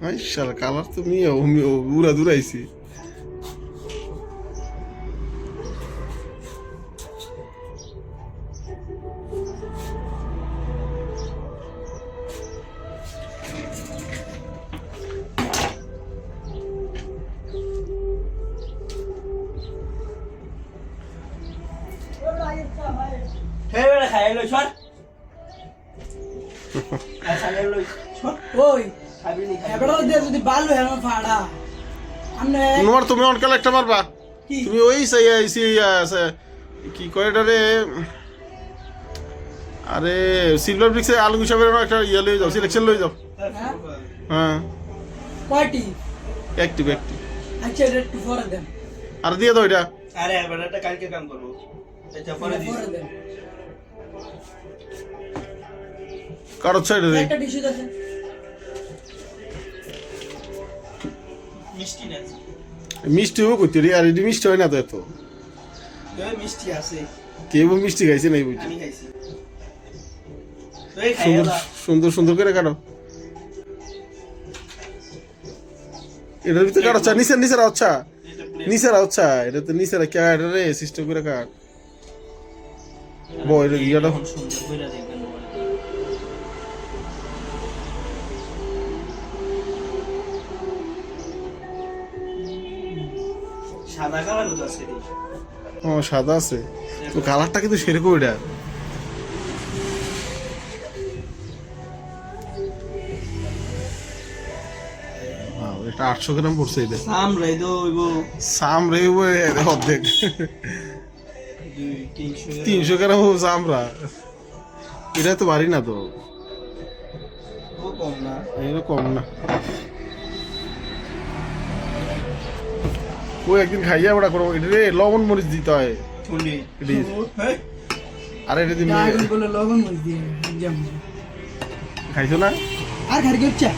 মাশাআল্লাহ কালার তো উড়া দূরাইছি। Thế là khai lời xuất. Khai lời xuất. ওই Khai bên này khai. এবারে দিয়ে যদি বালু হেন ফাড়া আমনে নোয়ার তুমি অনকাল একটা মারবা। কি তুমি ওই কি করে এটারে, আরে সিলভার ব্রিক্সে আলু হিসাবে একটা ইয়ে লয়ে যাও, সিলেকশন লয়ে যাও। হ্যাঁ কয়টি একটিভ। আচ্ছা এটা একটু পরে দেন আর দিয়ে দাও এটা। আরে এবারটা কালকে কাম করব। এটা পরে দিস। পরে দেন কারো সাইডে রে একটা টিস্যু দেন মিষ্টি না। মিষ্টিও করতে রে, আর এটি মিষ্টি হয় না তো এত। দই মিষ্টি আছে। কেউ মিষ্টি খাইছে নাই বুঝছি। আমি খাইছি। দই খাইলা। সুন্দর করে কাটো। এটার ভিতরে কাটো চা নিচের আচ্ছা এটা তো নিচের কে এটা রে সিস্টেম করে কাট। বয় রে ইয়াটা সুন্দর কইরা দেখবেন। সাদা কালার তো আছে রে। ও সাদা আছে তো, কালারটা কিন্তু সেরকম এটা। এটা 800 গ্রাম পড়ছে এটা। সামলাই দইবো সাম রে অর্ধেক 300 গ্রাম সামরা, এটা তো বাড়ি না তো, ও কম না। এটা কম না। ও একদিন খাইয়া ওটা করবো, এটা রে লবণ মরিচ দিতে হয়। ঠুলি এটি আর এটা দিন আগুন বলে লবণ মরিচ দিয়ে একদম খাইছো না? আর খার কি হচ্ছে